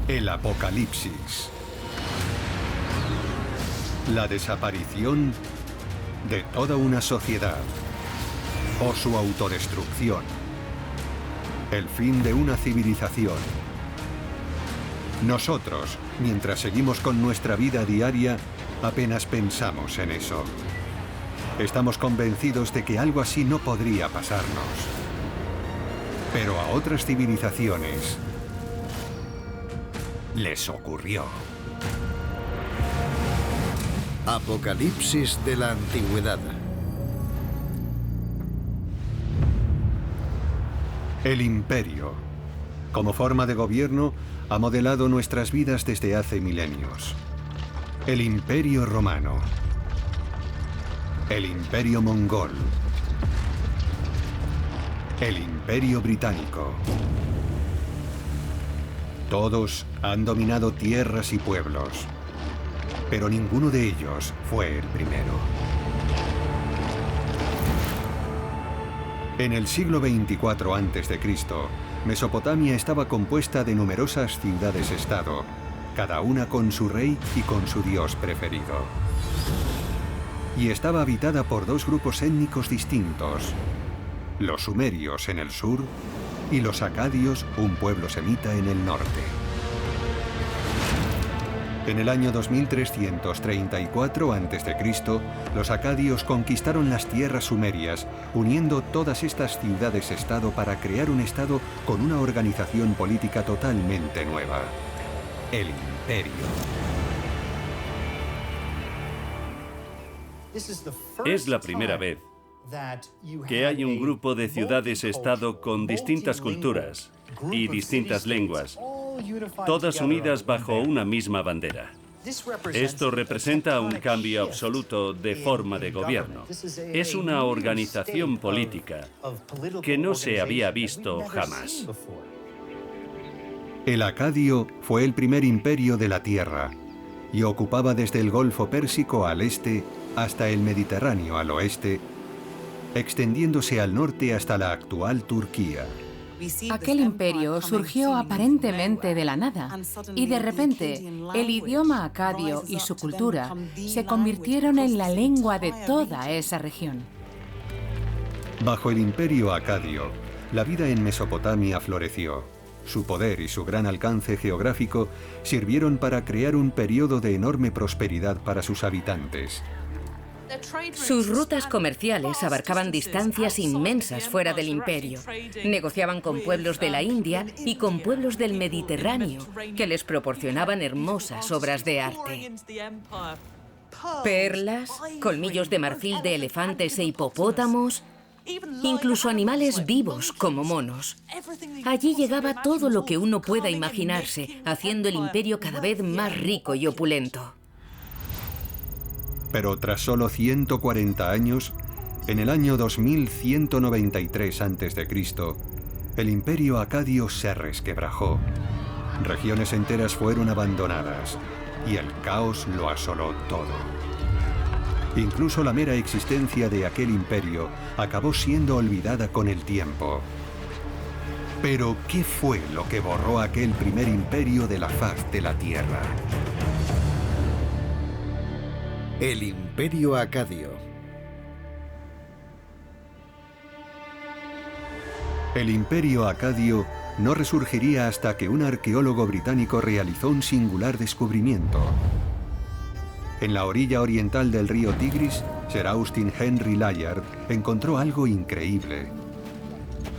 El apocalipsis. La desaparición de toda una sociedad o su autodestrucción. El fin de una civilización. Nosotros, mientras seguimos con nuestra vida diaria, apenas pensamos en eso. Estamos convencidos de que algo así no podría pasarnos. Pero a otras civilizaciones les ocurrió. Apocalipsis de la antigüedad. El imperio, como forma de gobierno, ha modelado nuestras vidas desde hace milenios. El imperio romano. El imperio mongol. El imperio británico. Todos han dominado tierras y pueblos, pero ninguno de ellos fue el primero. En el siglo 24 a.C., Mesopotamia estaba compuesta de numerosas ciudades-estado, cada una con su rey y con su dios preferido. Y estaba habitada por dos grupos étnicos distintos: los sumerios en el sur y los acadios, un pueblo semita, en el norte. En el año 2334 a.C., los acadios conquistaron las tierras sumerias, uniendo todas estas ciudades-estado para crear un estado con una organización política totalmente nueva: el imperio. Es la primera vez que hay un grupo de ciudades-estado con distintas culturas y distintas lenguas, todas unidas bajo una misma bandera. Esto representa un cambio absoluto de forma de gobierno. Es una organización política que no se había visto jamás. El acadio fue el primer imperio de la tierra y ocupaba desde el Golfo Pérsico al este hasta el Mediterráneo al oeste, extendiéndose al norte hasta la actual Turquía. Aquel imperio surgió aparentemente de la nada y de repente el idioma acadio y su cultura se convirtieron en la lengua de toda esa región. Bajo el imperio acadio, la vida en Mesopotamia floreció. Su poder y su gran alcance geográfico sirvieron para crear un periodo de enorme prosperidad para sus habitantes. Sus rutas comerciales abarcaban distancias inmensas fuera del imperio. Negociaban con pueblos de la India y con pueblos del Mediterráneo, que les proporcionaban hermosas obras de arte. Perlas, colmillos de marfil de elefantes e hipopótamos, incluso animales vivos como monos. Allí llegaba todo lo que uno pueda imaginarse, haciendo el imperio cada vez más rico y opulento. Pero tras solo 140 años, en el año 2193 a.C., el imperio acadio se resquebrajó. Regiones enteras fueron abandonadas y el caos lo asoló todo. Incluso la mera existencia de aquel imperio acabó siendo olvidada con el tiempo. Pero, ¿qué fue lo que borró aquel primer imperio de la faz de la tierra? El imperio acadio. El imperio acadio no resurgiría hasta que un arqueólogo británico realizó un singular descubrimiento. En la orilla oriental del río Tigris, Sir Austin Henry Layard encontró algo increíble: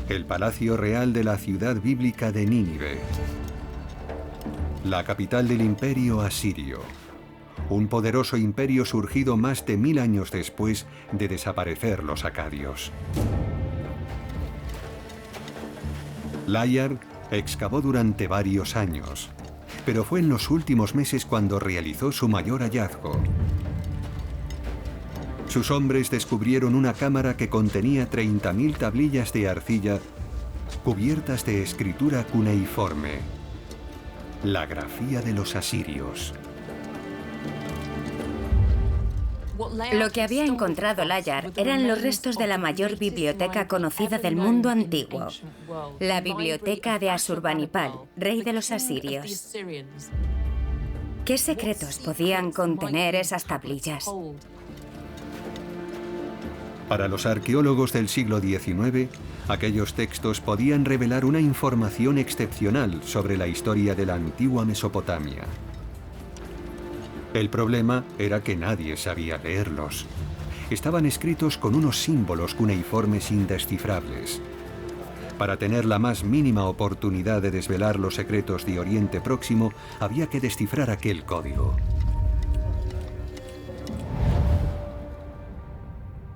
el palacio real de la ciudad bíblica de Nínive, la capital del imperio asirio, un poderoso imperio surgido más de 1000 años después de desaparecer los acadios. Layard excavó durante varios años, pero fue en los últimos meses cuando realizó su mayor hallazgo. Sus hombres descubrieron una cámara que contenía 30.000 tablillas de arcilla cubiertas de escritura cuneiforme, la grafía de los asirios. Lo que había encontrado Layard eran los restos de la mayor biblioteca conocida del mundo antiguo, la biblioteca de Asurbanipal, rey de los asirios. ¿Qué secretos podían contener esas tablillas? Para los arqueólogos del siglo XIX, aquellos textos podían revelar una información excepcional sobre la historia de la antigua Mesopotamia. El problema era que nadie sabía leerlos. Estaban escritos con unos símbolos cuneiformes indescifrables. Para tener la más mínima oportunidad de desvelar los secretos de Oriente Próximo, había que descifrar aquel código.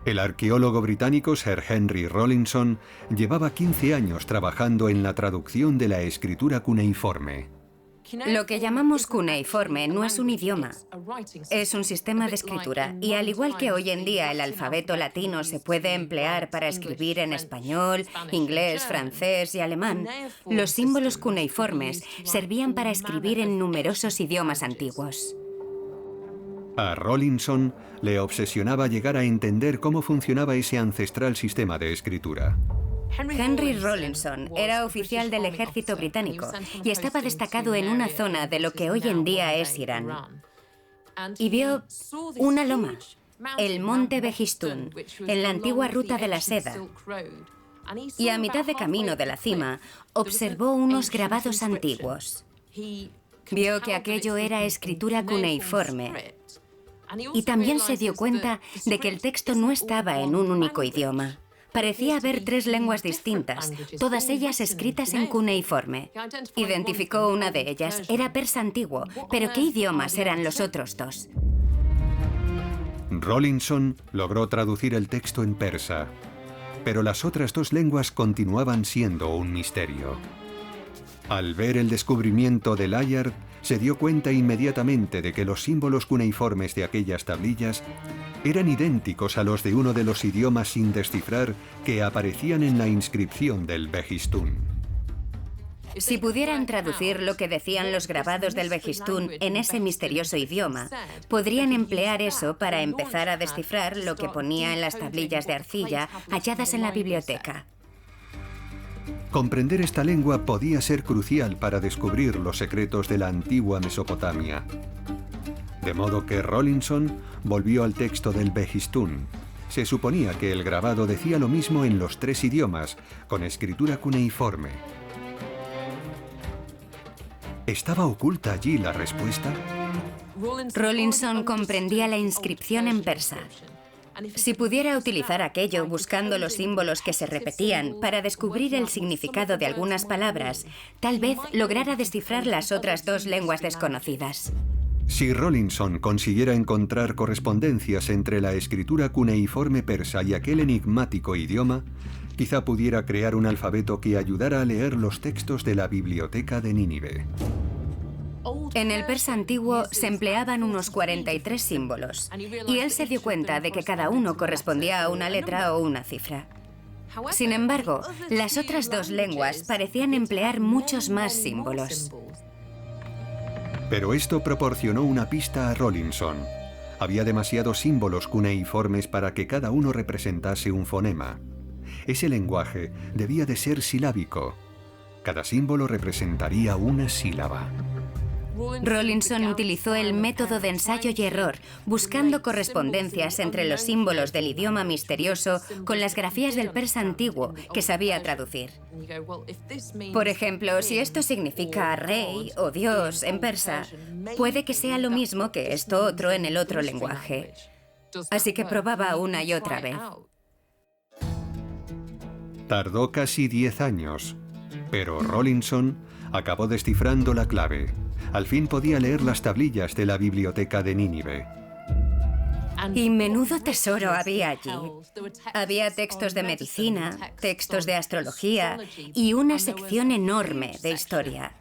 El arqueólogo británico Sir Henry Rawlinson llevaba 15 años trabajando en la traducción de la escritura cuneiforme. Lo que llamamos cuneiforme no es un idioma, es un sistema de escritura. Y al igual que hoy en día el alfabeto latino se puede emplear para escribir en español, inglés, francés y alemán, los símbolos cuneiformes servían para escribir en numerosos idiomas antiguos. A Rawlinson le obsesionaba llegar a entender cómo funcionaba ese ancestral sistema de escritura. Henry Rawlinson era oficial del ejército británico y estaba destacado en una zona de lo que hoy en día es Irán. Y vio una loma, el monte Behistún, en la antigua ruta de la seda. Y a mitad de camino de la cima, observó unos grabados antiguos. Vio que aquello era escritura cuneiforme. Y también se dio cuenta de que el texto no estaba en un único idioma. Parecía haber 3 lenguas distintas, todas ellas escritas en cuneiforme. Identificó una de ellas, era persa antiguo, pero ¿qué idiomas eran los otros 2? Rawlinson logró traducir el texto en persa, pero las otras 2 lenguas continuaban siendo un misterio. Al ver el descubrimiento de Layard, se dio cuenta inmediatamente de que los símbolos cuneiformes de aquellas tablillas eran idénticos a los de uno de los idiomas sin descifrar que aparecían en la inscripción del Behistún. Si pudieran traducir lo que decían los grabados del Behistún en ese misterioso idioma, podrían emplear eso para empezar a descifrar lo que ponía en las tablillas de arcilla halladas en la biblioteca. Comprender esta lengua podía ser crucial para descubrir los secretos de la antigua Mesopotamia. De modo que Rawlinson volvió al texto del Behistún. Se suponía que el grabado decía lo mismo en los 3 idiomas, con escritura cuneiforme. ¿Estaba oculta allí la respuesta? Rawlinson comprendía la inscripción en persa. Si pudiera utilizar aquello buscando los símbolos que se repetían para descubrir el significado de algunas palabras, tal vez lograra descifrar las otras 2 lenguas desconocidas. Si Rawlinson consiguiera encontrar correspondencias entre la escritura cuneiforme persa y aquel enigmático idioma, quizá pudiera crear un alfabeto que ayudara a leer los textos de la biblioteca de Nínive. En el persa antiguo se empleaban unos 43 símbolos, y él se dio cuenta de que cada uno correspondía a una letra o una cifra. Sin embargo, las otras 2 lenguas parecían emplear muchos más símbolos. Pero esto proporcionó una pista a Rawlinson. Había demasiados símbolos cuneiformes para que cada uno representase un fonema. Ese lenguaje debía de ser silábico. Cada símbolo representaría una sílaba. Rawlinson utilizó el método de ensayo y error, buscando correspondencias entre los símbolos del idioma misterioso con las grafías del persa antiguo que sabía traducir. Por ejemplo, si esto significa rey o dios en persa, puede que sea lo mismo que esto otro en el otro lenguaje. Así que probaba una y otra vez. Tardó casi 10 años, pero Rawlinson acabó descifrando la clave. Al fin podía leer las tablillas de la biblioteca de Nínive. Y menudo tesoro había allí. Había textos de medicina, textos de astrología y una sección enorme de historia.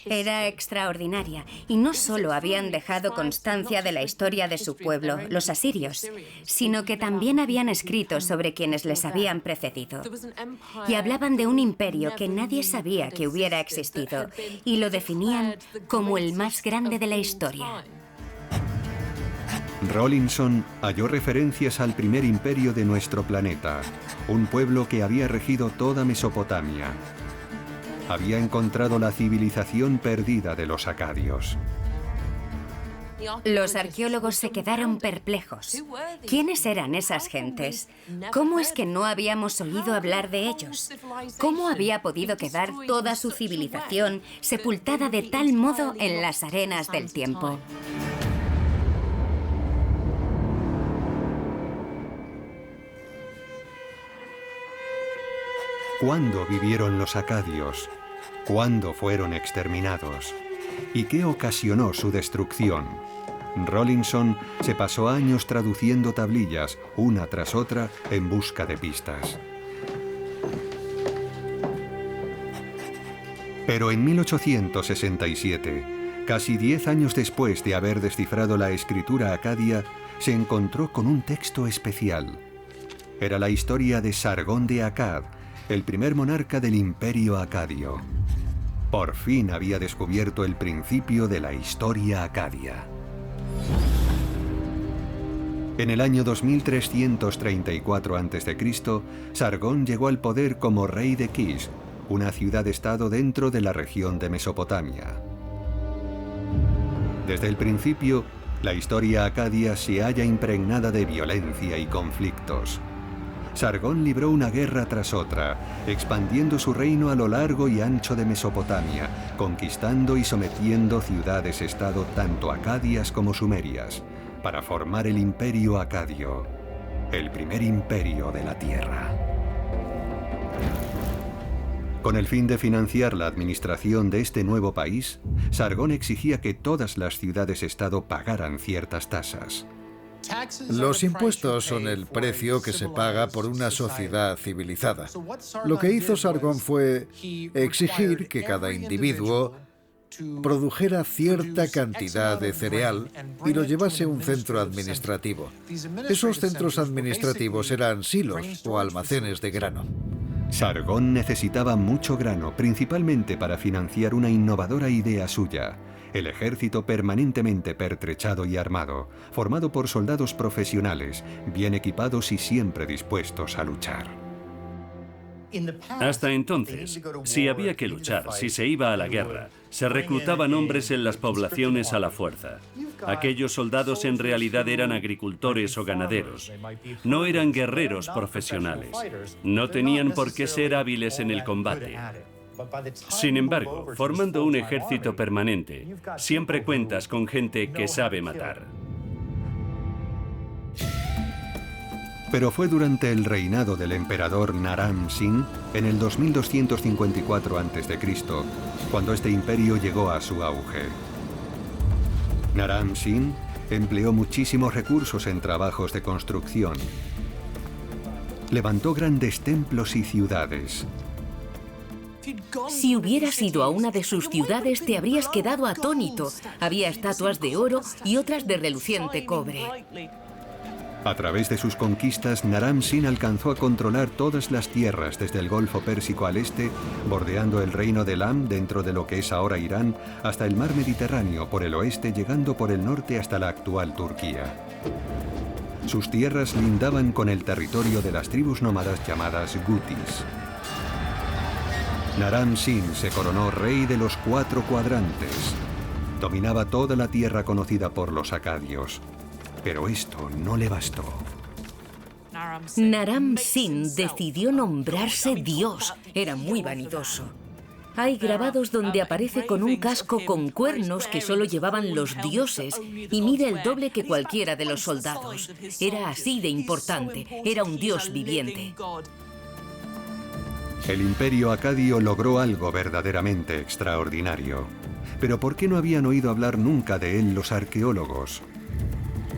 Era extraordinaria, y no solo habían dejado constancia de la historia de su pueblo, los asirios, sino que también habían escrito sobre quienes les habían precedido. Y hablaban de un imperio que nadie sabía que hubiera existido, y lo definían como el más grande de la historia. Rawlinson halló referencias al primer imperio de nuestro planeta, un pueblo que había regido toda Mesopotamia. Había encontrado la civilización perdida de los acadios. Los arqueólogos se quedaron perplejos. ¿Quiénes eran esas gentes? ¿Cómo es que no habíamos oído hablar de ellos? ¿Cómo había podido quedar toda su civilización sepultada de tal modo en las arenas del tiempo? ¿Cuándo vivieron los acadios? ¿Cuándo fueron exterminados? ¿Y qué ocasionó su destrucción? Rawlinson se pasó años traduciendo tablillas, una tras otra, en busca de pistas. Pero en 1867, casi 10 años después de haber descifrado la escritura acadia, se encontró con un texto especial. Era la historia de Sargón de Akkad, el primer monarca del Imperio Acadio. Por fin había descubierto el principio de la historia acadia. En el año 2334 a.C., Sargón llegó al poder como rey de Kish, una ciudad-estado dentro de la región de Mesopotamia. Desde el principio, la historia acadia se halla impregnada de violencia y conflictos. Sargón libró una guerra tras otra, expandiendo su reino a lo largo y ancho de Mesopotamia, conquistando y sometiendo ciudades-estado tanto acadias como sumerias, para formar el Imperio Acadio, el primer imperio de la Tierra. Con el fin de financiar la administración de este nuevo país, Sargón exigía que todas las ciudades-estado pagaran ciertas tasas. Los impuestos son el precio que se paga por una sociedad civilizada. Lo que hizo Sargón fue exigir que cada individuo produjera cierta cantidad de cereal y lo llevase a un centro administrativo. Esos centros administrativos eran silos o almacenes de grano. Sargón necesitaba mucho grano, principalmente para financiar una innovadora idea suya: el ejército permanentemente pertrechado y armado, formado por soldados profesionales, bien equipados y siempre dispuestos a luchar. Hasta entonces, si había que luchar, si se iba a la guerra, se reclutaban hombres en las poblaciones a la fuerza. Aquellos soldados en realidad eran agricultores o ganaderos. No eran guerreros profesionales. No tenían por qué ser hábiles en el combate. Sin embargo, formando un ejército permanente, siempre cuentas con gente que sabe matar. Pero fue durante el reinado del emperador Naram Sin, en el 2254 a.C., cuando este imperio llegó a su auge. Naram Sin empleó muchísimos recursos en trabajos de construcción. Levantó grandes templos y ciudades. Si hubieras ido a una de sus ciudades, te habrías quedado atónito. Había estatuas de oro y otras de reluciente cobre. A través de sus conquistas, Naram Sin alcanzó a controlar todas las tierras desde el Golfo Pérsico al este, bordeando el reino de Elam dentro de lo que es ahora Irán, hasta el mar Mediterráneo por el oeste, llegando por el norte hasta la actual Turquía. Sus tierras lindaban con el territorio de las tribus nómadas llamadas Gutis. Naram Sin se coronó rey de los 4 cuadrantes. Dominaba toda la tierra conocida por los acadios. Pero esto no le bastó. Naram Sin decidió nombrarse Dios. Era muy vanidoso. Hay grabados donde aparece con un casco con cuernos que solo llevaban los dioses y mide el doble que cualquiera de los soldados. Era así de importante. Era un dios viviente. El imperio acadio logró algo verdaderamente extraordinario. Pero ¿por qué no habían oído hablar nunca de él los arqueólogos?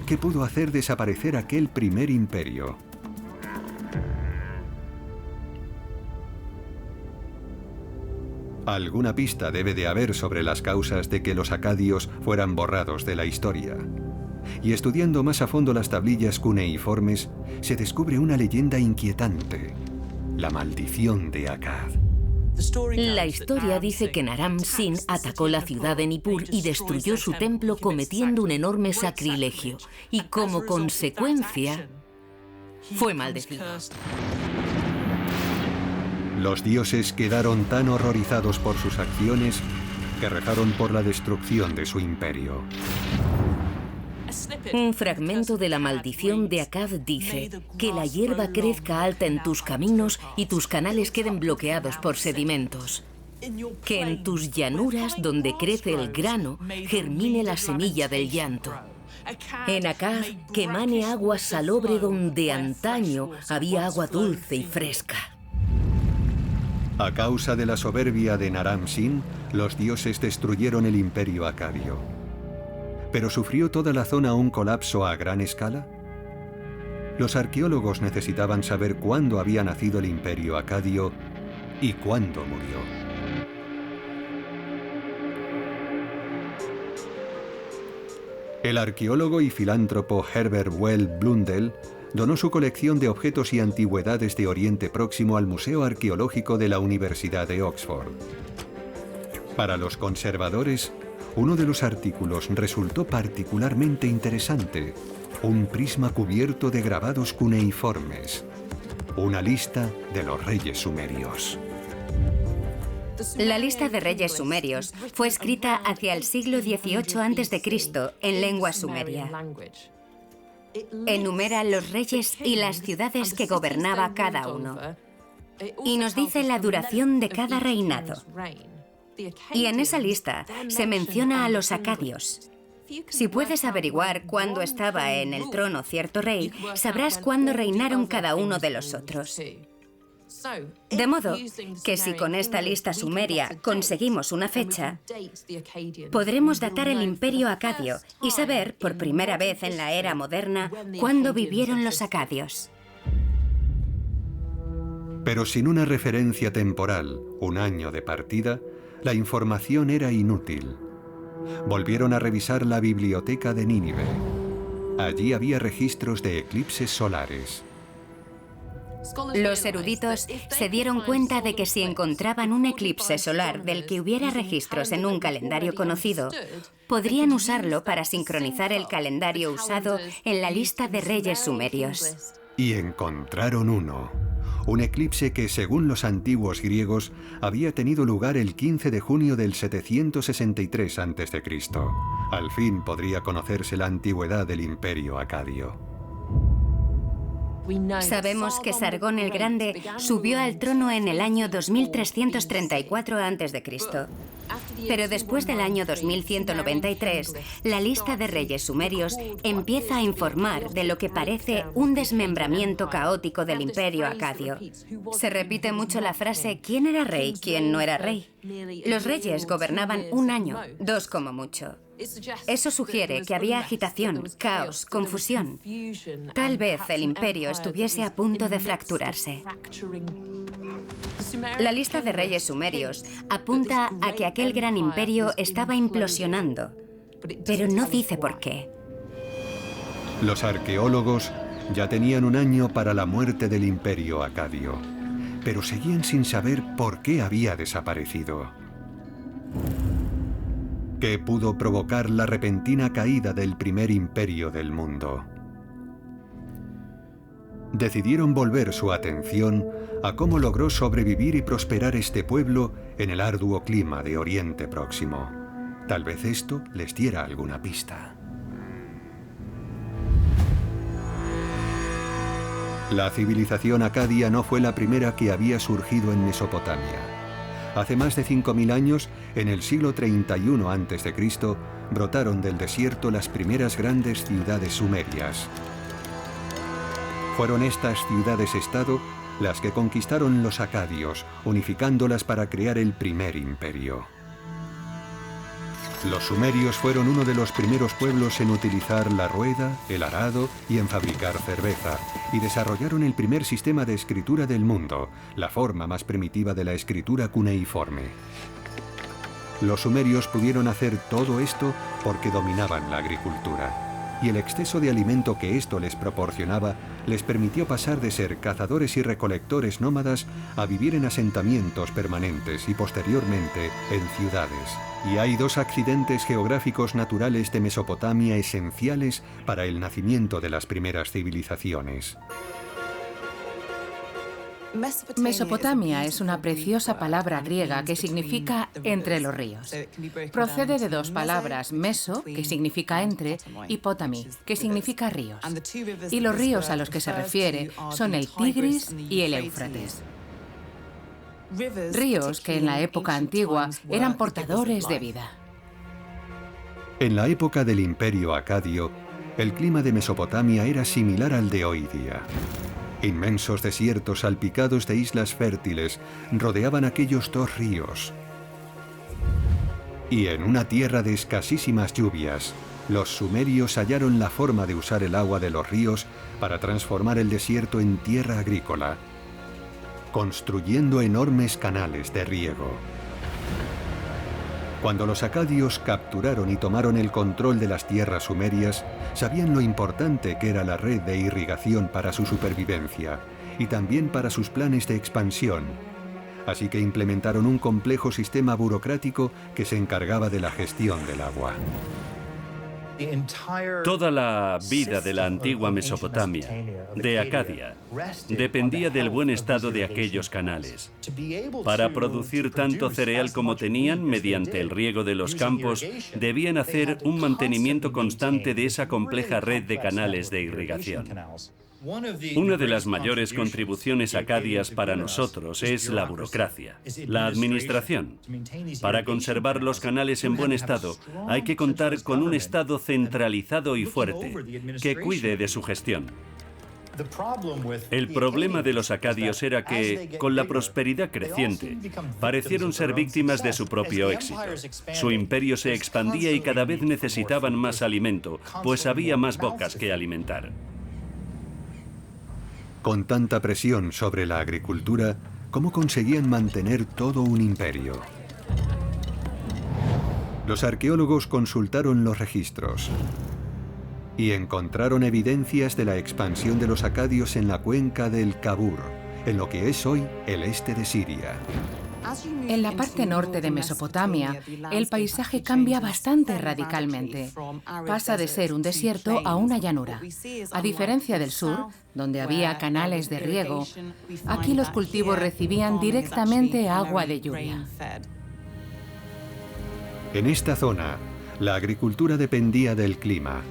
¿Qué pudo hacer desaparecer aquel primer imperio? Alguna pista debe de haber sobre las causas de que los acadios fueran borrados de la historia. Y estudiando más a fondo las tablillas cuneiformes, se descubre una leyenda inquietante: la maldición de Akkad. La historia dice que Naram Sin atacó la ciudad de Nippur y destruyó su templo cometiendo un enorme sacrilegio. Y como consecuencia, fue maldecido. Los dioses quedaron tan horrorizados por sus acciones que rezaron por la destrucción de su imperio. Un fragmento de la maldición de Akkad dice que la hierba crezca alta en tus caminos y tus canales queden bloqueados por sedimentos. Que en tus llanuras donde crece el grano germine la semilla del llanto. En Akkad que emane agua salobre donde antaño había agua dulce y fresca. A causa de la soberbia de Naram Sin, los dioses destruyeron el imperio acadio. ¿Pero sufrió toda la zona un colapso a gran escala? Los arqueólogos necesitaban saber cuándo había nacido el imperio acadio y cuándo murió. El arqueólogo y filántropo Herbert Well Blundell donó su colección de objetos y antigüedades de Oriente Próximo al Museo Arqueológico de la Universidad de Oxford. Para los conservadores, uno de los artículos resultó particularmente interesante: un prisma cubierto de grabados cuneiformes, una lista de los reyes sumerios. La lista de reyes sumerios fue escrita hacia el siglo XVIII a.C. en lengua sumeria. Enumera los reyes y las ciudades que gobernaba cada uno. Y nos dice la duración de cada reinado. Y en esa lista se menciona a los acadios. Si puedes averiguar cuándo estaba en el trono cierto rey, sabrás cuándo reinaron cada uno de los otros. De modo que si con esta lista sumeria conseguimos una fecha, podremos datar el imperio acadio y saber, por primera vez en la era moderna, cuándo vivieron los acadios. Pero sin una referencia temporal, un año de partida, la información era inútil. Volvieron a revisar la biblioteca de Nínive. Allí había registros de eclipses solares. Los eruditos se dieron cuenta de que si encontraban un eclipse solar del que hubiera registros en un calendario conocido, podrían usarlo para sincronizar el calendario usado en la lista de reyes sumerios. Y encontraron uno. Un eclipse que, según los antiguos griegos, había tenido lugar el 15 de junio del 763 a.C. Al fin podría conocerse la antigüedad del imperio acadio. Sabemos que Sargón el Grande subió al trono en el año 2334 a.C. Pero después del año 2193, la lista de reyes sumerios empieza a informar de lo que parece un desmembramiento caótico del imperio acadio. Se repite mucho la frase ¿quién era rey, quién no era rey? Los reyes gobernaban un año, 2 como mucho. Eso sugiere que había agitación, caos, confusión. Tal vez el imperio estuviese a punto de fracturarse. La lista de reyes sumerios apunta a que aquel gran imperio estaba implosionando, pero no dice por qué. Los arqueólogos ya tenían un año para la muerte del imperio acadio, pero seguían sin saber por qué había desaparecido. ¿Qué pudo provocar la repentina caída del primer imperio del mundo? Decidieron volver su atención a cómo logró sobrevivir y prosperar este pueblo en el arduo clima de Oriente Próximo. Tal vez esto les diera alguna pista. La civilización acadia no fue la primera que había surgido en Mesopotamia. Hace más de 5000 años, en el siglo 31 a.C., brotaron del desierto las primeras grandes ciudades sumerias. Fueron estas ciudades-estado las que conquistaron los acadios, unificándolas para crear el primer imperio. Los sumerios fueron uno de los primeros pueblos en utilizar la rueda, el arado y en fabricar cerveza, y desarrollaron el primer sistema de escritura del mundo, la forma más primitiva de la escritura cuneiforme. Los sumerios pudieron hacer todo esto porque dominaban la agricultura. y el exceso de alimento que esto les proporcionaba les permitió pasar de ser cazadores y recolectores nómadas a vivir en asentamientos permanentes y posteriormente en ciudades. Y hay dos accidentes geográficos naturales de Mesopotamia esenciales para el nacimiento de las primeras civilizaciones. Mesopotamia es una preciosa palabra griega que significa entre los ríos. Procede de dos palabras, meso, que significa entre, y potami, que significa ríos. Y los ríos a los que se refiere son el Tigris y el Éufrates. Ríos que en la época antigua eran portadores de vida. En la época del Imperio Acadio, el clima de Mesopotamia era similar al de hoy día. Inmensos desiertos salpicados de islas fértiles rodeaban aquellos dos ríos. Y en una tierra de escasísimas lluvias, los sumerios hallaron la forma de usar el agua de los ríos para transformar el desierto en tierra agrícola, construyendo enormes canales de riego. Cuando los acadios capturaron y tomaron el control de las tierras sumerias, sabían lo importante que era la red de irrigación para su supervivencia y también para sus planes de expansión. Así que implementaron un complejo sistema burocrático que se encargaba de la gestión del agua. Toda la vida de la antigua Mesopotamia, de Acadia, dependía del buen estado de aquellos canales. Para producir tanto cereal como tenían, mediante el riego de los campos, debían hacer un mantenimiento constante de esa compleja red de canales de irrigación. Una de las mayores contribuciones acadias para nosotros es la burocracia, la administración. Para conservar los canales en buen estado, hay que contar con un Estado centralizado y fuerte, que cuide de su gestión. El problema de los acadios era que, con la prosperidad creciente, parecieron ser víctimas de su propio éxito. Su imperio se expandía y cada vez necesitaban más alimento, pues había más bocas que alimentar. Con tanta presión sobre la agricultura, ¿cómo conseguían mantener todo un imperio? Los arqueólogos consultaron los registros y encontraron evidencias de la expansión de los acadios en la cuenca del Kabur, en lo que es hoy el este de Siria. En la parte norte de Mesopotamia, el paisaje cambia bastante radicalmente. Pasa de ser un desierto a una llanura. A diferencia del sur, donde había canales de riego, aquí los cultivos recibían directamente agua de lluvia. En esta zona, la agricultura dependía del clima.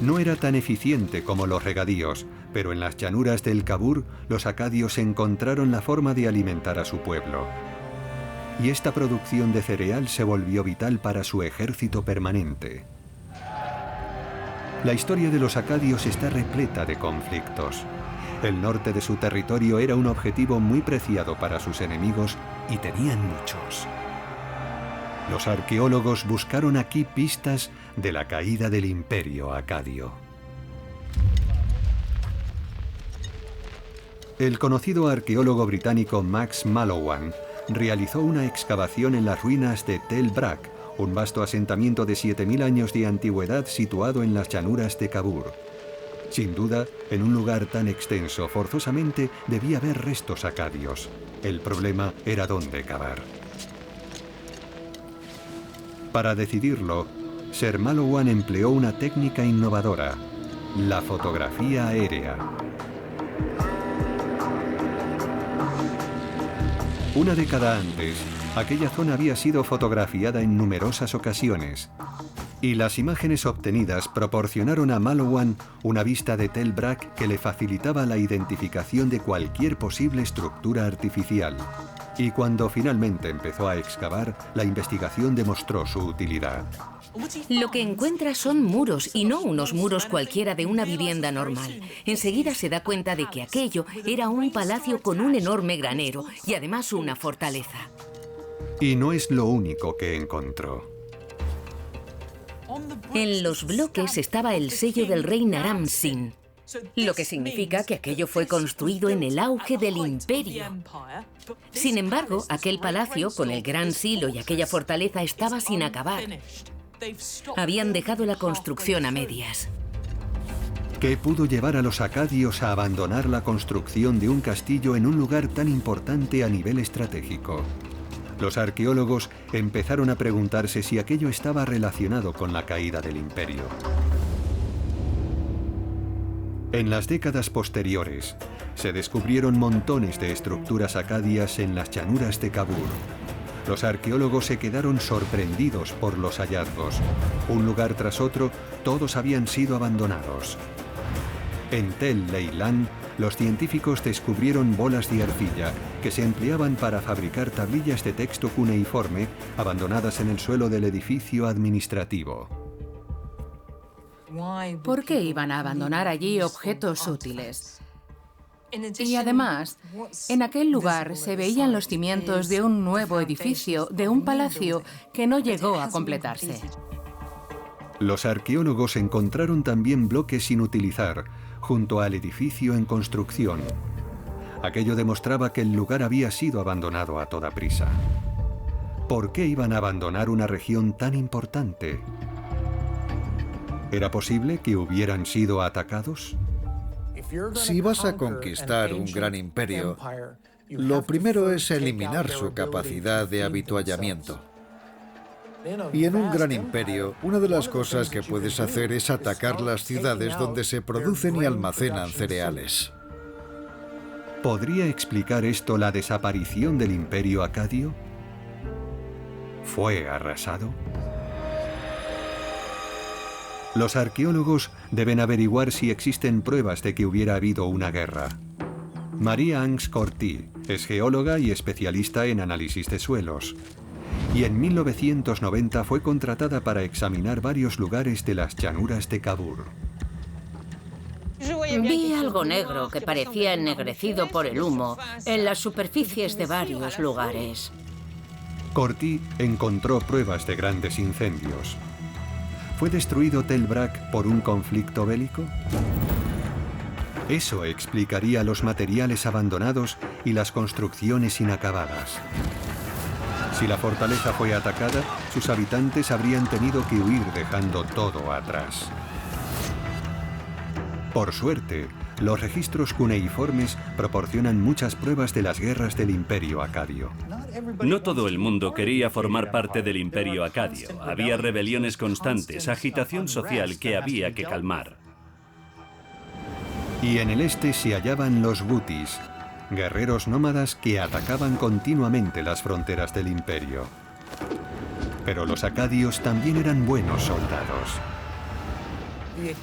No era tan eficiente como los regadíos, pero en las llanuras del Kabur, los acadios encontraron la forma de alimentar a su pueblo. Y esta producción de cereal se volvió vital para su ejército permanente. La historia de los acadios está repleta de conflictos. El norte de su territorio era un objetivo muy preciado para sus enemigos y tenían muchos. Los arqueólogos buscaron aquí pistas de la caída del imperio acadio. El conocido arqueólogo británico Max Mallowan realizó una excavación en las ruinas de Tel Brak, un vasto asentamiento de 7000 años de antigüedad situado en las llanuras de Kabur. Sin duda, en un lugar tan extenso, forzosamente debía haber restos acadios. El problema era dónde cavar. Para decidirlo, Sir Mallowan empleó una técnica innovadora, la fotografía aérea. Una década antes, aquella zona había sido fotografiada en numerosas ocasiones, y las imágenes obtenidas proporcionaron a Mallowan una vista de Tel Brak que le facilitaba la identificación de cualquier posible estructura artificial. Y cuando finalmente empezó a excavar, la investigación demostró su utilidad. Lo que encuentra son muros, y no unos muros cualquiera de una vivienda normal. Enseguida se da cuenta de que aquello era un palacio con un enorme granero y además una fortaleza. Y no es lo único que encontró. En los bloques estaba el sello del rey Naram Sin, lo que significa que aquello fue construido en el auge del imperio. Sin embargo, aquel palacio, con el gran silo y aquella fortaleza, estaba sin acabar. Habían dejado la construcción a medias. ¿Qué pudo llevar a los acadios a abandonar la construcción de un castillo en un lugar tan importante a nivel estratégico? Los arqueólogos empezaron a preguntarse si aquello estaba relacionado con la caída del imperio. En las décadas posteriores, se descubrieron montones de estructuras acadias en las llanuras de Kabul. Los arqueólogos se quedaron sorprendidos por los hallazgos. Un lugar tras otro, todos habían sido abandonados. En Tel Leilan, los científicos descubrieron bolas de arcilla que se empleaban para fabricar tablillas de texto cuneiforme abandonadas en el suelo del edificio administrativo. ¿Por qué iban a abandonar allí objetos útiles? Y además, en aquel lugar se veían los cimientos de un nuevo edificio, de un palacio que no llegó a completarse. Los arqueólogos encontraron también bloques sin utilizar, junto al edificio en construcción. Aquello demostraba que el lugar había sido abandonado a toda prisa. ¿Por qué iban a abandonar una región tan importante? ¿Era posible que hubieran sido atacados? Si vas a conquistar un gran imperio, lo primero es eliminar su capacidad de avituallamiento. Y en un gran imperio, una de las cosas que puedes hacer es atacar las ciudades donde se producen y almacenan cereales. ¿Podría explicar esto la desaparición del imperio acadio? ¿Fue arrasado? Los arqueólogos deben averiguar si existen pruebas de que hubiera habido una guerra. Marie-Ange Corty es geóloga y especialista en análisis de suelos. Y en 1990 fue contratada para examinar varios lugares de las llanuras de Kabul. Vi algo negro que parecía ennegrecido por el humo en las superficies de varios lugares. Corty encontró pruebas de grandes incendios. ¿Fue destruido Tel Brak por un conflicto bélico? Eso explicaría los materiales abandonados y las construcciones inacabadas. Si la fortaleza fue atacada, sus habitantes habrían tenido que huir dejando todo atrás. Por suerte, los registros cuneiformes proporcionan muchas pruebas de las guerras del imperio acadio. No todo el mundo quería formar parte del imperio acadio. Había rebeliones constantes, agitación social que había que calmar. Y en el este se hallaban los gutis, guerreros nómadas que atacaban continuamente las fronteras del imperio. Pero los acadios también eran buenos soldados.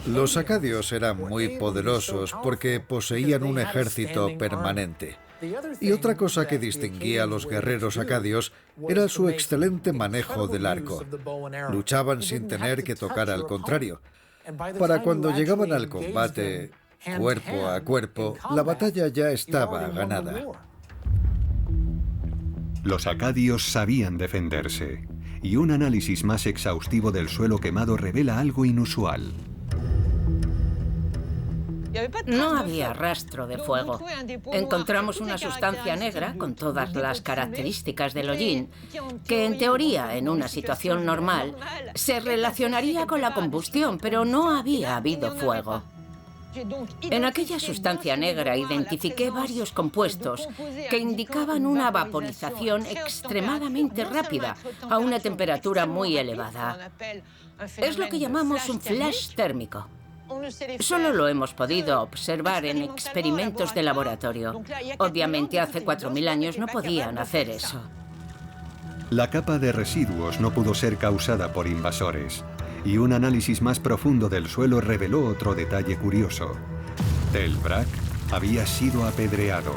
Los acadios eran muy poderosos porque poseían un ejército permanente. Y otra cosa que distinguía a los guerreros acadios era su excelente manejo del arco. Luchaban sin tener que tocar al contrario. Para cuando llegaban al combate cuerpo a cuerpo, la batalla ya estaba ganada. Los acadios sabían defenderse, y un análisis más exhaustivo del suelo quemado revela algo inusual. No había rastro de fuego. Encontramos una sustancia negra con todas las características del hollín, que en teoría, en una situación normal, se relacionaría con la combustión, pero no había habido fuego. En aquella sustancia negra identifiqué varios compuestos que indicaban una vaporización extremadamente rápida a una temperatura muy elevada. Es lo que llamamos un flash térmico. Solo lo hemos podido observar en experimentos de laboratorio. Obviamente hace 4000 años no podían hacer eso. La capa de residuos no pudo ser causada por invasores, y un análisis más profundo del suelo reveló otro detalle curioso. Tel Brak había sido apedreado.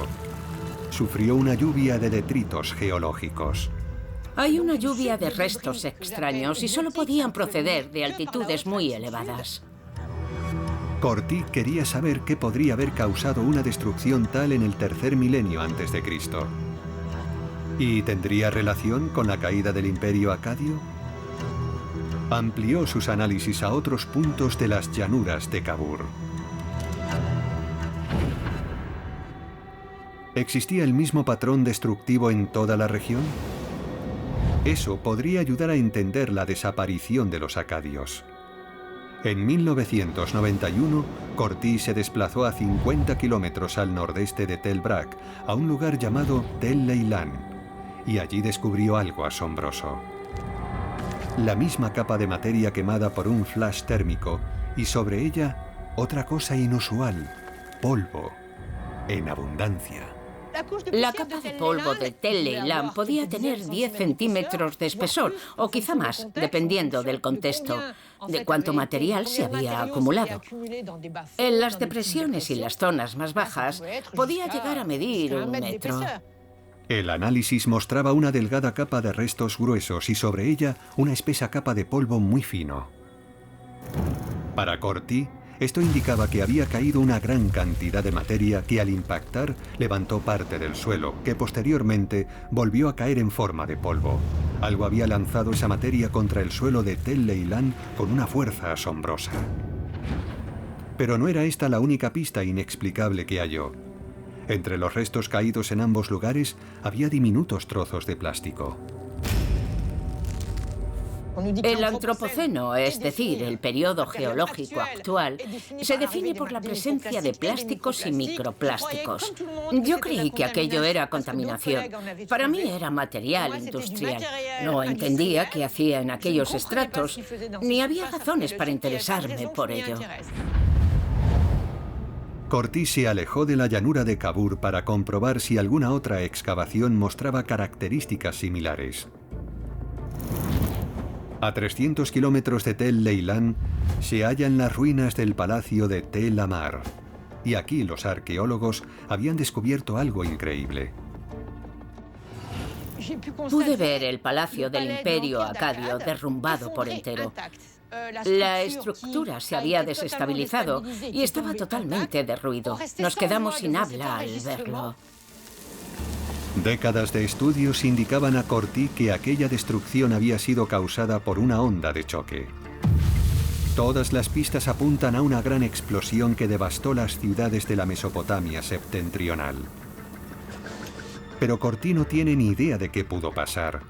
Sufrió una lluvia de detritos geológicos. Hay una lluvia de restos extraños y solo podían proceder de altitudes muy elevadas. Corty quería saber qué podría haber causado una destrucción tal en el tercer milenio antes de Cristo. ¿Y tendría relación con la caída del imperio acadio? Amplió sus análisis a otros puntos de las llanuras de Kabul. ¿Existía el mismo patrón destructivo en toda la región? Eso podría ayudar a entender la desaparición de los acadios. En 1991, Corty se desplazó a 50 kilómetros al nordeste de Tel Brak, a un lugar llamado Tel Leilan, y allí descubrió algo asombroso. La misma capa de materia quemada por un flash térmico, y sobre ella otra cosa inusual, polvo, en abundancia. La capa de polvo de Tel Leilan podía tener 10 centímetros de espesor, o quizá más, dependiendo del contexto, de cuánto material se había acumulado. En las depresiones y las zonas más bajas, podía llegar a medir 1 metro. El análisis mostraba una delgada capa de restos gruesos y sobre ella una espesa capa de polvo muy fino. Para Corty, esto indicaba que había caído una gran cantidad de materia que al impactar levantó parte del suelo, que posteriormente volvió a caer en forma de polvo. Algo había lanzado esa materia contra el suelo de Tel Leilan con una fuerza asombrosa. Pero no era esta la única pista inexplicable que halló. Entre los restos caídos en ambos lugares había diminutos trozos de plástico. El Antropoceno, es decir, el periodo geológico actual, se define por la presencia de plásticos y microplásticos. Yo creí que aquello era contaminación. Para mí era material industrial. No entendía qué hacía en aquellos estratos, ni había razones para interesarme por ello. Corty se alejó de la llanura de Kabur para comprobar si alguna otra excavación mostraba características similares. A 300 kilómetros de Tel Leilan se hallan las ruinas del palacio de Tel Amar, y aquí los arqueólogos habían descubierto algo increíble. Pude ver el palacio del Imperio Acadio derrumbado por entero. La estructura se había desestabilizado y estaba totalmente derruido. Nos quedamos sin habla al verlo. Décadas de estudios indicaban a Corty que aquella destrucción había sido causada por una onda de choque. Todas las pistas apuntan a una gran explosión que devastó las ciudades de la Mesopotamia septentrional. Pero Corty no tiene ni idea de qué pudo pasar.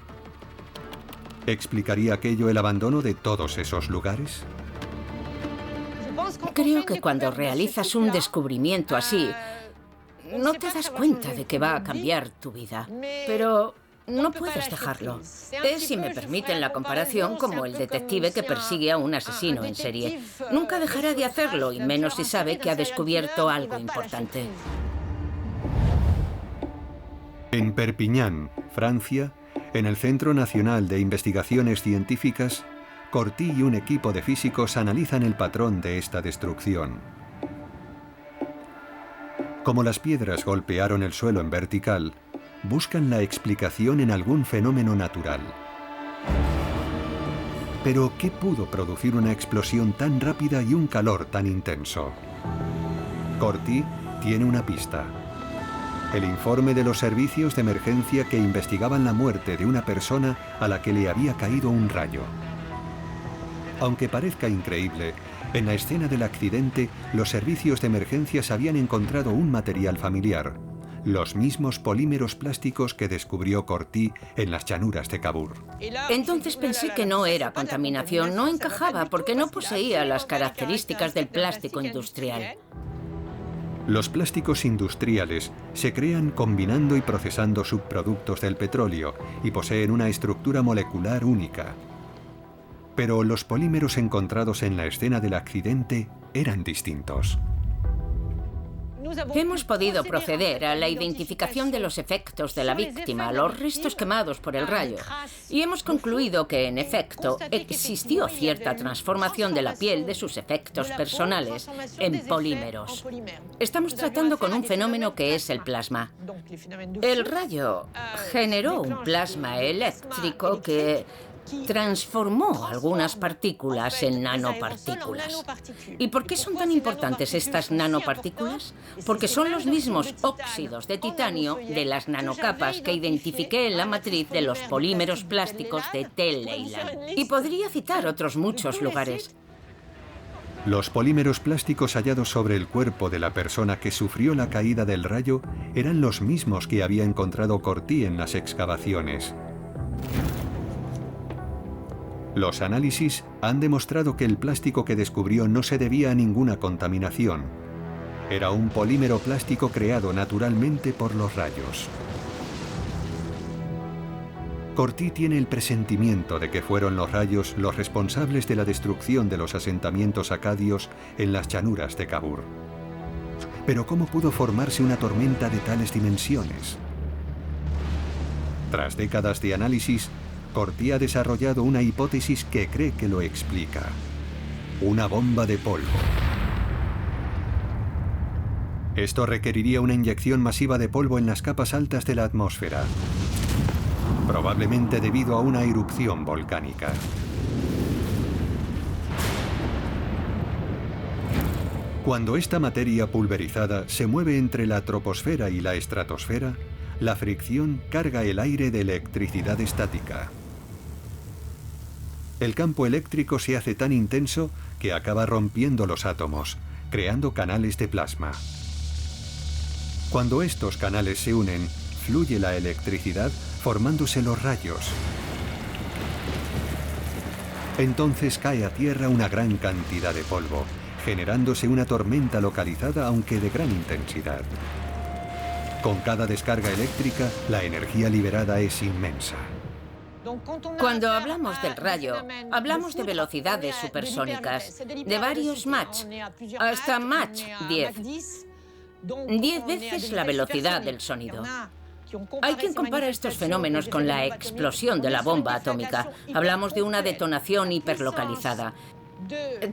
¿Explicaría aquello el abandono de todos esos lugares? Creo que cuando realizas un descubrimiento así, no te das cuenta de que va a cambiar tu vida, pero no puedes dejarlo. Es, si me permiten la comparación, como el detective que persigue a un asesino en serie. Nunca dejará de hacerlo, y menos si sabe que ha descubierto algo importante. En Perpiñán, Francia, en el Centro Nacional de Investigaciones Científicas, Corty y un equipo de físicos analizan el patrón de esta destrucción. Como las piedras golpearon el suelo en vertical, buscan la explicación en algún fenómeno natural. Pero, ¿qué pudo producir una explosión tan rápida y un calor tan intenso? Corty tiene una pista. El informe de los servicios de emergencia que investigaban la muerte de una persona a la que le había caído un rayo. Aunque parezca increíble, en la escena del accidente, los servicios de emergencias habían encontrado un material familiar, los mismos polímeros plásticos que descubrió Corty en las llanuras de Kabur. Entonces pensé que no era contaminación, no encajaba porque no poseía las características del plástico industrial. Los plásticos industriales se crean combinando y procesando subproductos del petróleo y poseen una estructura molecular única. Pero los polímeros encontrados en la escena del accidente eran distintos. Hemos podido proceder a la identificación de los efectos de la víctima, los restos quemados por el rayo, y hemos concluido que, en efecto, existió cierta transformación de la piel de sus efectos personales en polímeros. Estamos tratando con un fenómeno que es el plasma. El rayo generó un plasma eléctrico que transformó algunas partículas en nanopartículas. ¿Y por qué son tan importantes estas nanopartículas? Porque son los mismos óxidos de titanio de las nanocapas que identifiqué en la matriz de los polímeros plásticos de Tel Leilan. Y podría citar otros muchos lugares. Los polímeros plásticos hallados sobre el cuerpo de la persona que sufrió la caída del rayo eran los mismos que había encontrado Corty en las excavaciones. Los análisis han demostrado que el plástico que descubrió no se debía a ninguna contaminación. Era un polímero plástico creado naturalmente por los rayos. Corty tiene el presentimiento de que fueron los rayos los responsables de la destrucción de los asentamientos acadios en las llanuras de Kabur. Pero ¿cómo pudo formarse una tormenta de tales dimensiones? Tras décadas de análisis, Corty ha desarrollado una hipótesis que cree que lo explica. Una bomba de polvo. Esto requeriría una inyección masiva de polvo en las capas altas de la atmósfera, probablemente debido a una erupción volcánica. Cuando esta materia pulverizada se mueve entre la troposfera y la estratosfera, la fricción carga el aire de electricidad estática. El campo eléctrico se hace tan intenso que acaba rompiendo los átomos, creando canales de plasma. Cuando estos canales se unen, fluye la electricidad formándose los rayos. Entonces cae a tierra una gran cantidad de polvo, generándose una tormenta localizada aunque de gran intensidad. Con cada descarga eléctrica, la energía liberada es inmensa. Cuando hablamos del rayo, hablamos de velocidades supersónicas, de varios Mach, hasta Mach 10. 10 veces la velocidad del sonido. Hay quien compara estos fenómenos con la explosión de la bomba atómica. Hablamos de una detonación hiperlocalizada.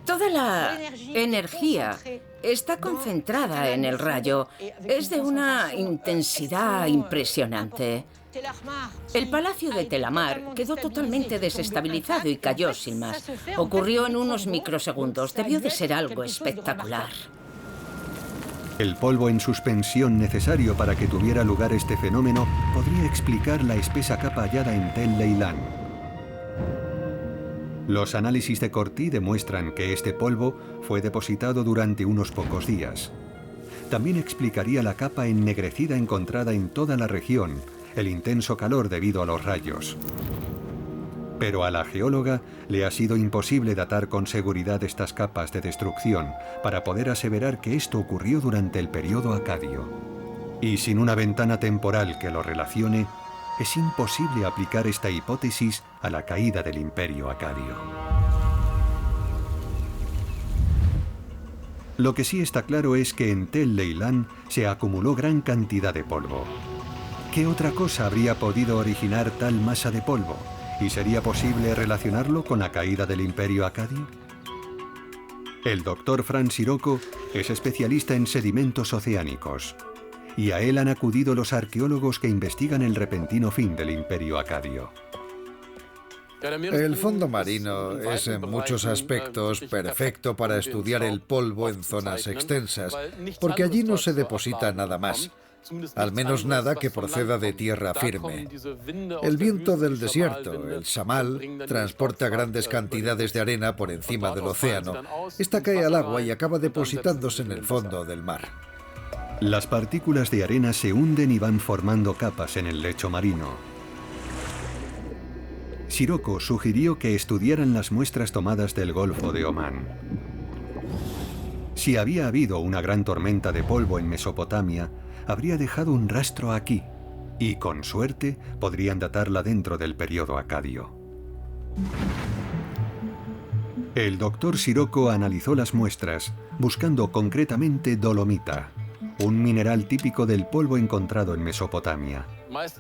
Toda la energía está concentrada en el rayo. Es de una intensidad impresionante. El palacio de Tel Amar quedó totalmente desestabilizado y cayó sin más. Ocurrió en unos microsegundos. Debió de ser algo espectacular. El polvo en suspensión necesario para que tuviera lugar este fenómeno podría explicar la espesa capa hallada en Tel Leilan. Los análisis de Corty demuestran que este polvo fue depositado durante unos pocos días. También explicaría la capa ennegrecida encontrada en toda la región, el intenso calor debido a los rayos. Pero a la geóloga le ha sido imposible datar con seguridad estas capas de destrucción para poder aseverar que esto ocurrió durante el periodo acadio. Y sin una ventana temporal que lo relacione, es imposible aplicar esta hipótesis a la caída del Imperio acadio. Lo que sí está claro es que en Tel Leilan se acumuló gran cantidad de polvo. ¿Qué otra cosa habría podido originar tal masa de polvo? ¿Y sería posible relacionarlo con la caída del Imperio acadio? El doctor Franz Sirocco es especialista en sedimentos oceánicos, y a él han acudido los arqueólogos que investigan el repentino fin del Imperio acadio. El fondo marino es en muchos aspectos perfecto para estudiar el polvo en zonas extensas, porque allí no se deposita nada más. Al menos nada que proceda de tierra firme. El viento del desierto, el shamal, transporta grandes cantidades de arena por encima del océano. Esta cae al agua y acaba depositándose en el fondo del mar. Las partículas de arena se hunden y van formando capas en el lecho marino. Sirocco sugirió que estudiaran las muestras tomadas del Golfo de Omán. Si había habido una gran tormenta de polvo en Mesopotamia, habría dejado un rastro aquí, y con suerte podrían datarla dentro del periodo acadio. El doctor Sirocco analizó las muestras, buscando concretamente dolomita, un mineral típico del polvo encontrado en Mesopotamia.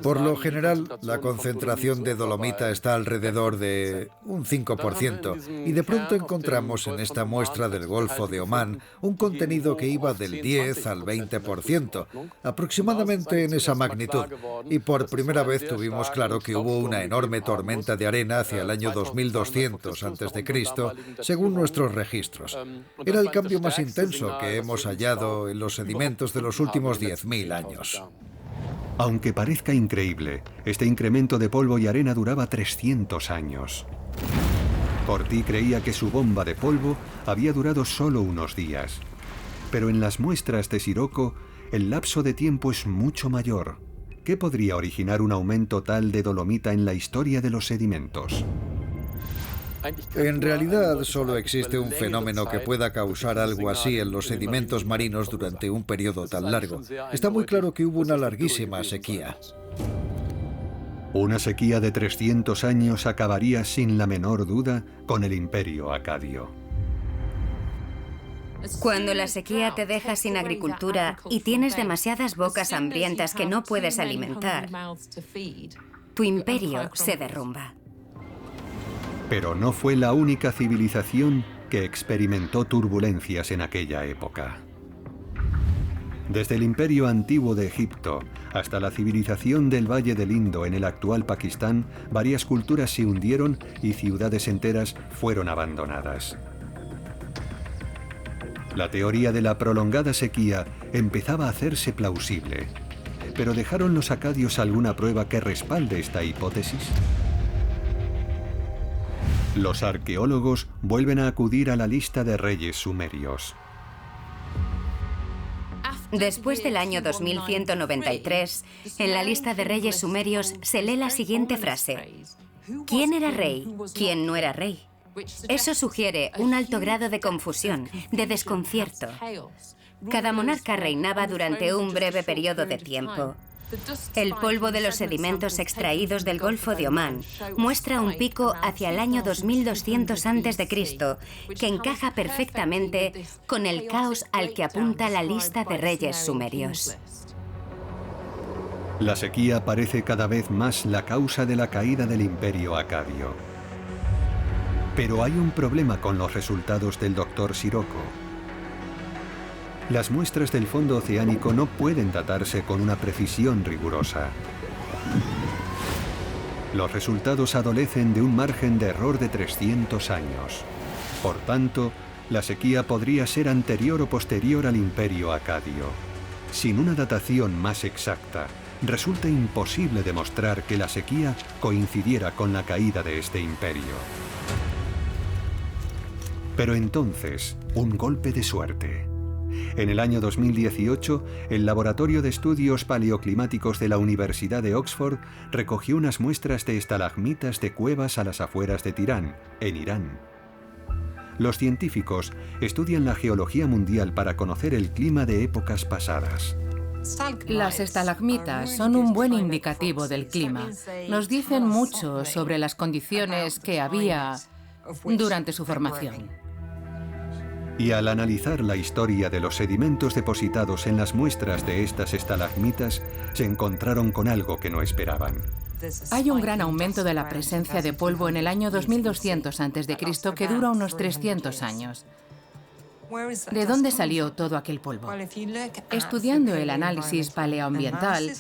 Por lo general, la concentración de dolomita está alrededor de un 5%, y de pronto encontramos en esta muestra del Golfo de Omán un contenido que iba del 10 al 20%, aproximadamente en esa magnitud, y por primera vez tuvimos claro que hubo una enorme tormenta de arena hacia el año 2200 a.C., según nuestros registros. Era el cambio más intenso que hemos hallado en los sedimentos de los últimos 10.000 años. Aunque parezca increíble, este incremento de polvo y arena duraba 300 años. Corty creía que su bomba de polvo había durado solo unos días. Pero en las muestras de Sirocco, el lapso de tiempo es mucho mayor. ¿Qué podría originar un aumento tal de dolomita en la historia de los sedimentos? En realidad, solo existe un fenómeno que pueda causar algo así en los sedimentos marinos durante un periodo tan largo. Está muy claro que hubo una larguísima sequía. Una sequía de 300 años acabaría sin la menor duda con el Imperio Acadio. Cuando la sequía te deja sin agricultura y tienes demasiadas bocas hambrientas que no puedes alimentar, tu imperio se derrumba. Pero no fue la única civilización que experimentó turbulencias en aquella época. Desde el imperio antiguo de Egipto hasta la civilización del Valle del Indo en el actual Pakistán, varias culturas se hundieron y ciudades enteras fueron abandonadas. La teoría de la prolongada sequía empezaba a hacerse plausible, pero ¿dejaron los acadios alguna prueba que respalde esta hipótesis? Los arqueólogos vuelven a acudir a la lista de reyes sumerios. Después del año 2193, en la lista de reyes sumerios se lee la siguiente frase: ¿quién era rey? ¿Quién no era rey? Eso sugiere un alto grado de confusión, de desconcierto. Cada monarca reinaba durante un breve periodo de tiempo. El polvo de los sedimentos extraídos del Golfo de Omán muestra un pico hacia el año 2200 a.C., que encaja perfectamente con el caos al que apunta la lista de reyes sumerios. La sequía parece cada vez más la causa de la caída del Imperio Acadio. Pero hay un problema con los resultados del Dr. Sirocco. Las muestras del fondo oceánico no pueden datarse con una precisión rigurosa. Los resultados adolecen de un margen de error de 300 años. Por tanto, la sequía podría ser anterior o posterior al Imperio Acadio. Sin una datación más exacta, resulta imposible demostrar que la sequía coincidiera con la caída de este imperio. Pero entonces, un golpe de suerte. En el año 2018, el Laboratorio de Estudios Paleoclimáticos de la Universidad de Oxford recogió unas muestras de estalagmitas de cuevas a las afueras de Tirán, en Irán. Los científicos estudian la geología mundial para conocer el clima de épocas pasadas. Las estalagmitas son un buen indicativo del clima. Nos dicen mucho sobre las condiciones que había durante su formación. Y al analizar la historia de los sedimentos depositados en las muestras de estas estalagmitas, se encontraron con algo que no esperaban. Hay un gran aumento de la presencia de polvo en el año 2200 a.C., que dura unos 300 años. ¿De dónde salió todo aquel polvo? Estudiando el análisis paleoambiental,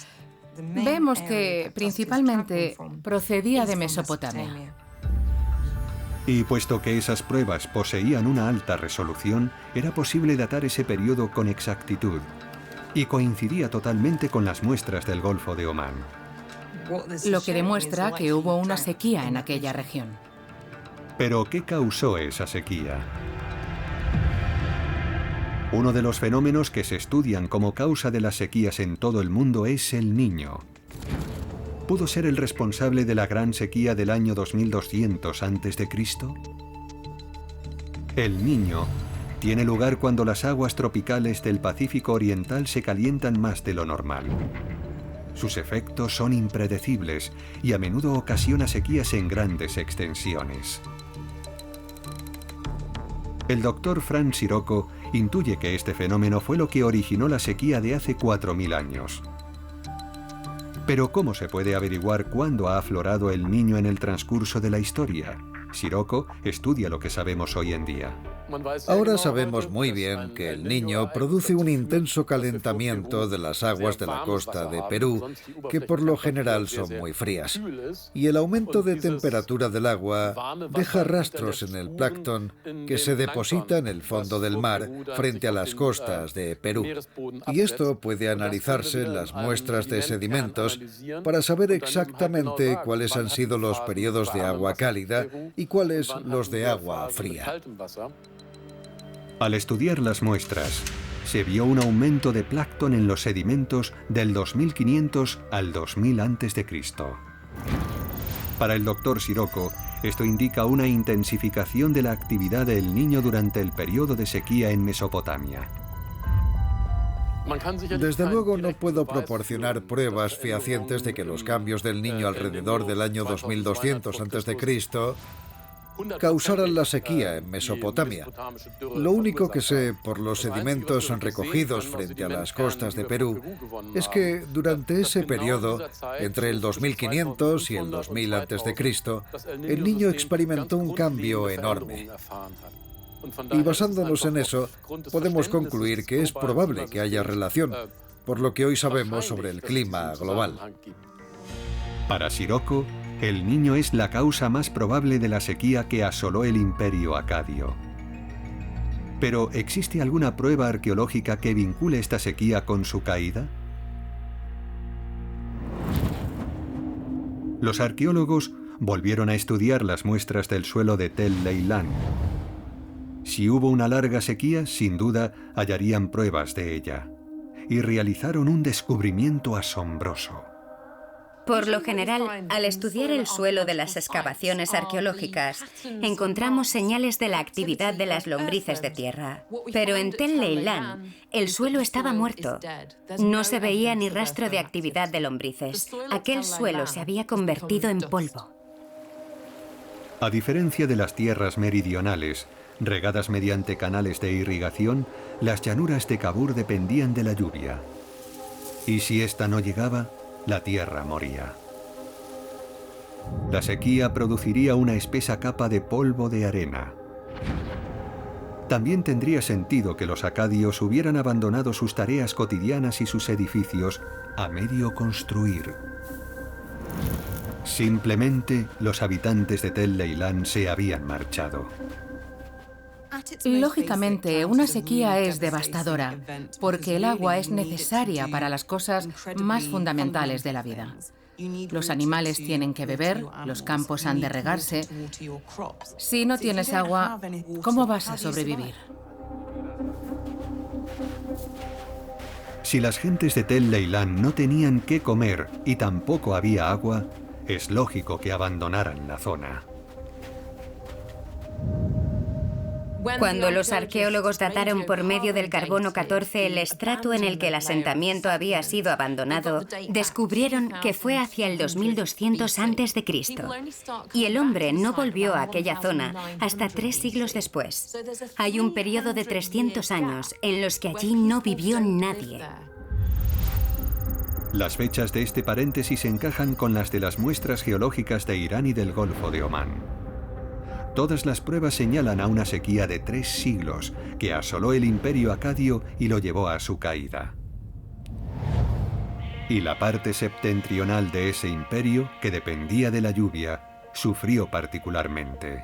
vemos que principalmente procedía de Mesopotamia. Y puesto que esas pruebas poseían una alta resolución, era posible datar ese periodo con exactitud, y coincidía totalmente con las muestras del Golfo de Omán. Lo que demuestra que hubo una sequía en aquella región. ¿Pero qué causó esa sequía? Uno de los fenómenos que se estudian como causa de las sequías en todo el mundo es el Niño. ¿Pudo ser el responsable de la gran sequía del año 2200 a.C.? El Niño tiene lugar cuando las aguas tropicales del Pacífico Oriental se calientan más de lo normal. Sus efectos son impredecibles y a menudo ocasiona sequías en grandes extensiones. El doctor Franz Sirocco intuye que este fenómeno fue lo que originó la sequía de hace 4000 años. Pero ¿cómo se puede averiguar cuándo ha aflorado el Niño en el transcurso de la historia? Sirocco estudia lo que sabemos hoy en día. Ahora sabemos muy bien que el Niño produce un intenso calentamiento de las aguas de la costa de Perú, que por lo general son muy frías. Y el aumento de temperatura del agua deja rastros en el plancton que se deposita en el fondo del mar frente a las costas de Perú. Y esto puede analizarse en las muestras de sedimentos para saber exactamente cuáles han sido los periodos de agua cálida y cuáles los de agua fría. Al estudiar las muestras, se vio un aumento de plancton en los sedimentos del 2500 al 2000 a.C. Para el doctor Sirocco, Esto indica una intensificación de la actividad del Niño durante el periodo de sequía en Mesopotamia. Desde luego no puedo proporcionar pruebas fehacientes de que los cambios del Niño alrededor del año 2200 a.C. causaran la sequía en Mesopotamia. Lo único que sé por los sedimentos recogidos frente a las costas de Perú es que durante ese periodo, entre el 2500 y el 2000 a.C., el Niño experimentó un cambio enorme. Y basándonos en eso, podemos concluir que es probable que haya relación, por lo que hoy sabemos sobre el clima global. Para Sirocco, el Niño es la causa más probable de la sequía que asoló el Imperio acadio. Pero, ¿existe alguna prueba arqueológica que vincule esta sequía con su caída? Los arqueólogos volvieron a estudiar las muestras del suelo de Tel Leilan. Si hubo una larga sequía, sin duda hallarían pruebas de ella. Y realizaron un descubrimiento asombroso. Por lo general, al estudiar el suelo de las excavaciones arqueológicas, encontramos señales de la actividad de las lombrices de tierra. Pero en Tel Leilan, el suelo estaba muerto. No se veía ni rastro de actividad de lombrices. Aquel suelo se había convertido en polvo. A diferencia de las tierras meridionales, regadas mediante canales de irrigación, las llanuras de Kabur dependían de la lluvia. Y si ésta no llegaba, la tierra moría. La sequía produciría una espesa capa de polvo de arena. También tendría sentido que los acadios hubieran abandonado sus tareas cotidianas y sus edificios a medio construir. Simplemente los habitantes de Tel Leilan se habían marchado. Lógicamente, una sequía es devastadora, porque el agua es necesaria para las cosas más fundamentales de la vida. Los animales tienen que beber, los campos han de regarse. Si no tienes agua, ¿cómo vas a sobrevivir? Si las gentes de Tel Leilan no tenían qué comer y tampoco había agua, es lógico que abandonaran la zona. Cuando los arqueólogos dataron por medio del carbono 14 el estrato en el que el asentamiento había sido abandonado, descubrieron que fue hacia el 2200 a.C. Y el hombre no volvió a aquella zona hasta 3 siglos después. Hay un periodo de 300 años en los que allí no vivió nadie. Las fechas de este paréntesis encajan con las de las muestras geológicas de Irán y del Golfo de Omán. Todas las pruebas señalan a una sequía de 3 siglos que asoló el Imperio acadio y lo llevó a su caída. Y la parte septentrional de ese imperio, que dependía de la lluvia, sufrió particularmente.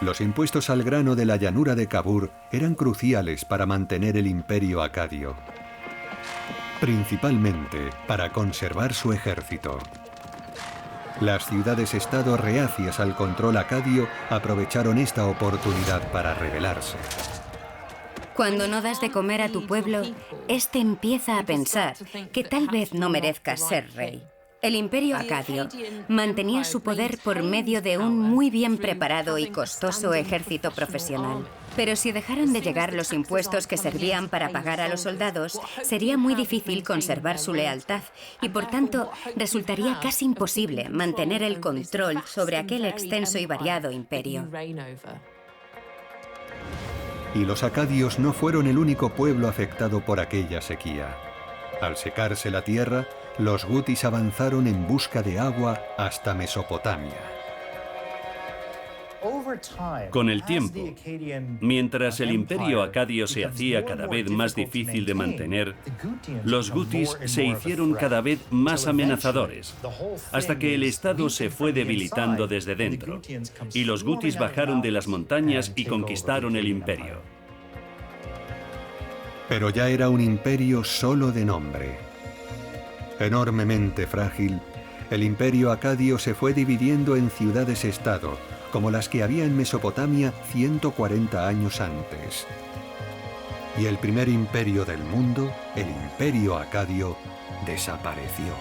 Los impuestos al grano de la llanura de Kabur eran cruciales para mantener el Imperio acadio, principalmente para conservar su ejército. Las ciudades-estado reacias al control acadio aprovecharon esta oportunidad para rebelarse. Cuando no das de comer a tu pueblo, éste empieza a pensar que tal vez no merezcas ser rey. El Imperio acadio mantenía su poder por medio de un muy bien preparado y costoso ejército profesional. Pero si dejaran de llegar los impuestos que servían para pagar a los soldados, sería muy difícil conservar su lealtad y, por tanto, resultaría casi imposible mantener el control sobre aquel extenso y variado imperio. Y los acadios no fueron el único pueblo afectado por aquella sequía. Al secarse la tierra, los gutis avanzaron en busca de agua hasta Mesopotamia. Con el tiempo, mientras el imperio acadio se hacía cada vez más difícil de mantener, los gutis se hicieron cada vez más amenazadores, hasta que el estado se fue debilitando desde dentro, y los gutis bajaron de las montañas y conquistaron el imperio. Pero ya era un imperio solo de nombre. Enormemente frágil, el imperio acadio se fue dividiendo en ciudades-estado, como las que había en Mesopotamia 140 años antes. Y el primer imperio del mundo, el imperio acadio, desapareció.